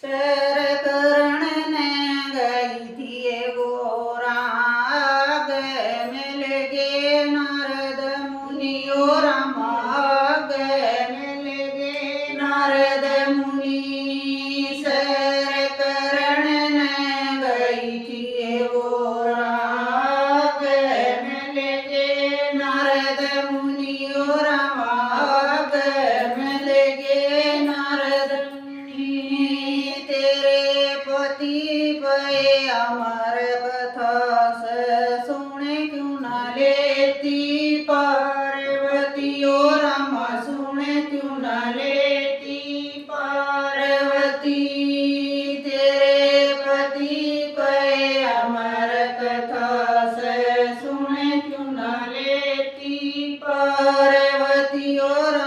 sir करण ने गई थी गोरा मिल गे नारद मुनि और मिल गे नारद मुनि सर करण ने गई थी गोरा मिल गे नारद मुनि और मिल गे नारद मुनि तेरे पति पे अमर कथा से सुने क्यों न लेती पार्वती और सुने क्यों न लेती पार्वती तेरे पति पे अमर कथा से सुने क्यों न लेती पार्वती और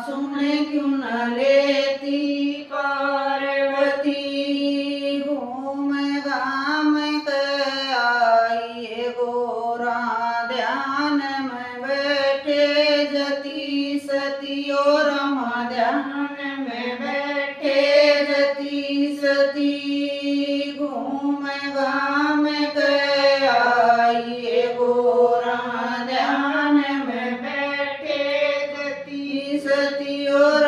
सुने क्यों न लेती पार्वती घूम गाम के आई गोरा ध्यान में बैठे जती सती और ध्यान में बैठे जती सती घूम गाम के आई गोरा ध्यान में बैठे जती सती और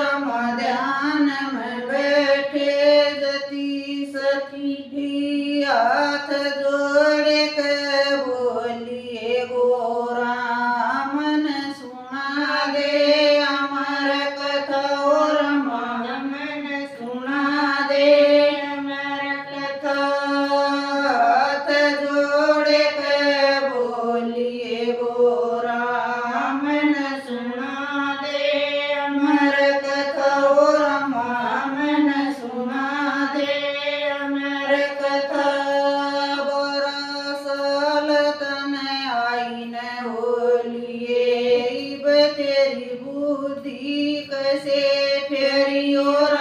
ध्यान में बैठे जती सती हाथ जोड़ के बोलिए गोरा मन सुना दे अमर कथा और मन सुना दे अमर कथा हाथ जोड़ के बोलिए गोरा मन सुना दे अमर कथा और मन सुना दे अमर कथा बरसल तन आई न बोलिए इब तेरी बुद्धि कैसे फेरी और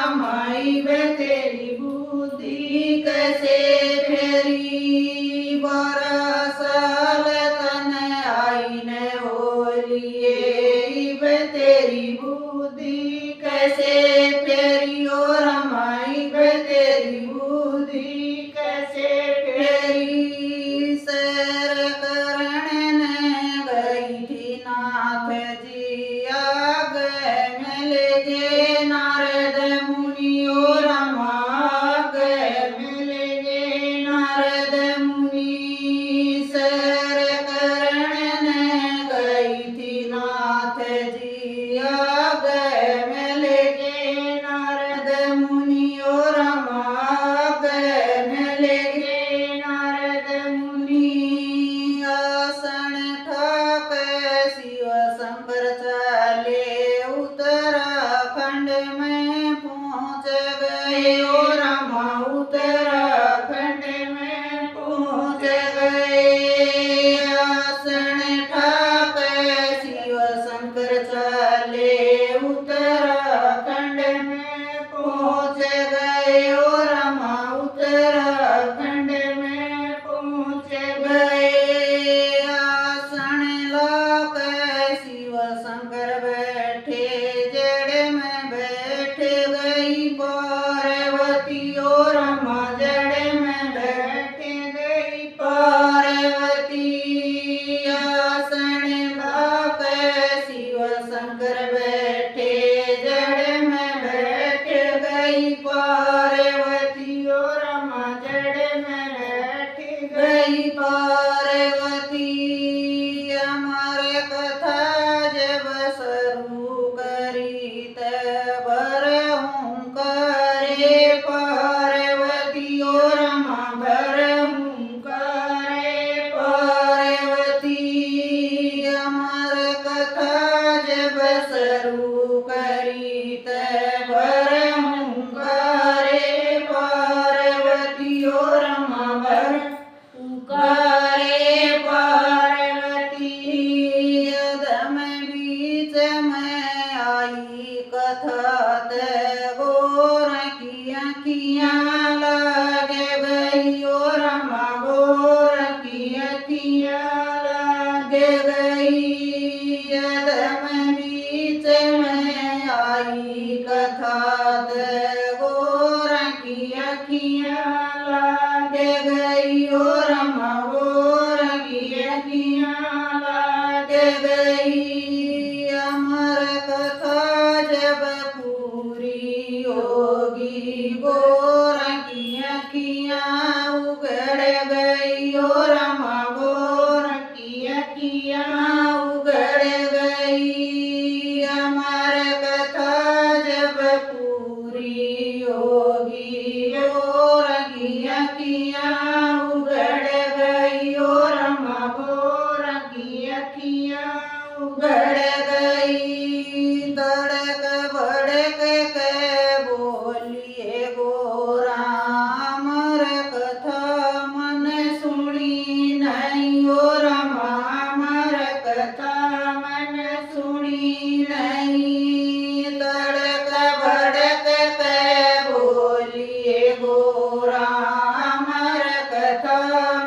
इब तेरी बुद्धि कैसे फेरी बरसल तन आई न बोलिए इब तेरी बुद्धि कैसे फेरी और इब तेरी बुद्धि कैसे फेरी सर करण ने गई थी नाथ जी आगे मिल गे नारद मुनि और मिल गे नारद मुनि सर करण ने गई थी नाथ जी आगे मिल गे नारद मुनि और मिल गे नारद मुनि आसन ठाक शिव शंकर चले उत्तराखंड में पहुँच गए और उत्तराखंड में पहुँच गए आसन ठाक शिव शंकर चले उत्तराखंड में पहुँच गए और उत्तराखंड में पहुँच गए आसन लाक शिव शंकर बैठे जड़ में बैठ गई पार्वती और जड़ में बैठ गई पार्वती आसन लाक शिव शंकर बैठे जड़ में बैठ गई पार्वती और जड़ में बैठ गई पार्वती अमर कथा जब शुरू करी तब करे पार्वती और करे पार्वती अमर कथा जब शुरू करी तब करे पार्वती और करे पार्वती यदम बीच में आई कथा ते गोर किया लागे गई और गोर किया लागे गई यदम बीच में आई कथा ते गोर किया सूरी योगी और किया किया उगड़ गई और रमा गोर किया किया उगड़ गई तड़क भड़क के बोलिए गोरा अमर कथा मन सुनी नहीं और अमर कथा मन सुनी नहीं तड़क भड़क के बोलिए गोरा अमर कथा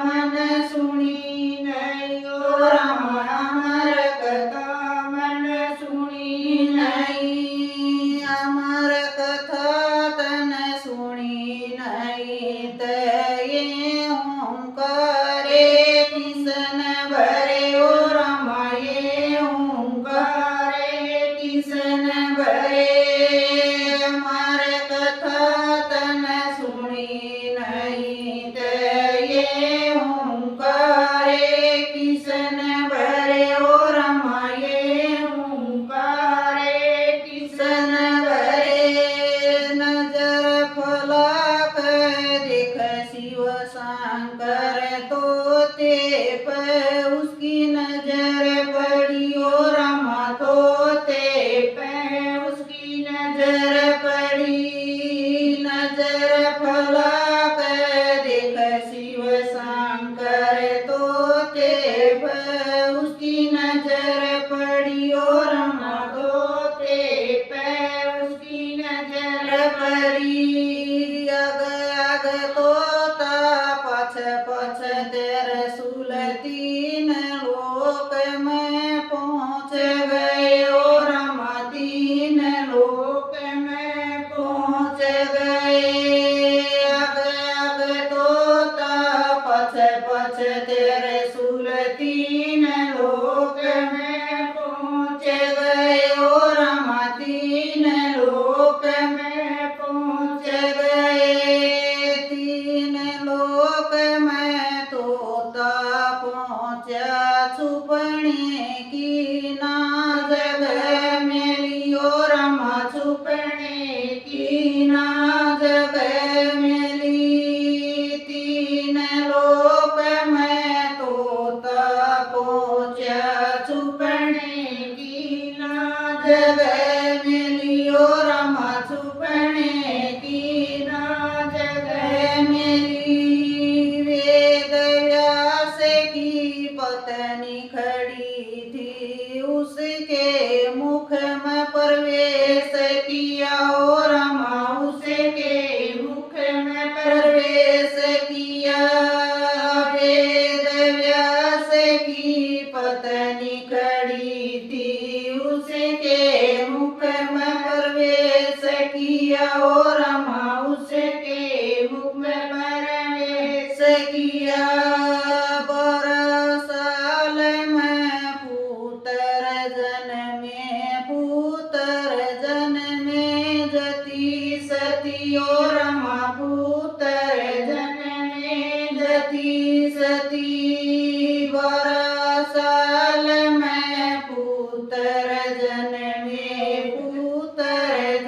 मन सुनी नहीं और अमर कथा मन सुनी नहीं अमर कथा तन सुनी नहीं तये ओंकारे किसन भरे और रमाये ओंकारे किसन भरे अमर कथा तन सुनी नहीं तये ओंकारे किसन भरे और रमाये ओंकारे किसन भरे नजर फलाक देख शिव शंकर तोते पे उसकी नजर पड़ी और रमा तोते पे उसकी नजर पड़ी नजर फलाक देख शिव शंकर तोते पे उसकी नजर पड़ी और रमा तोते पे उसकी नजर पड़ी अग अग तोता पछ पछ तेरे सुलतीन लोक में पहुँच गए और रमा तीन लोक में पहुँच गए अग अग तोता पछ पछ तेरे सुलतीन लोक में पहुँच गए और रमा तीन लोक में पहुँच गए तीन लोक में तोता पहुँचा छुपने की ना जगह मिली और रमा छुपने की ना जगह मिली तीन लोक में तोता पहुँचा छुपने की ना जगह मिली और रमा छुपने की ना जगह मिली वेद व्यास की पत्नी खड़ी थी उसके मुख में प्रवेश किया और रमा उसके मुख में प्रवेश किया वेद व्यास की पत्नी खड़ी थी उसके मुख में प्रवेश किया और रमा उसके मुख में प्रवेश किया बरसाल में पुत्र जन्मे जति सती और रमा पुत्र जन्मे जति सती बरसाल में पुत्र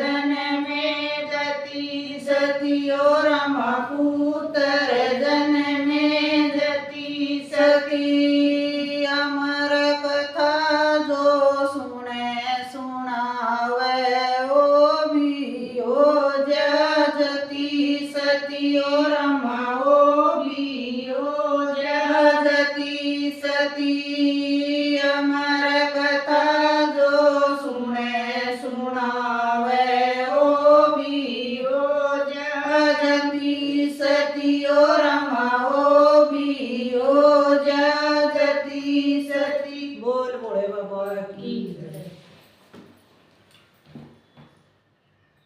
जन्मे जति सती और रमा पुत्र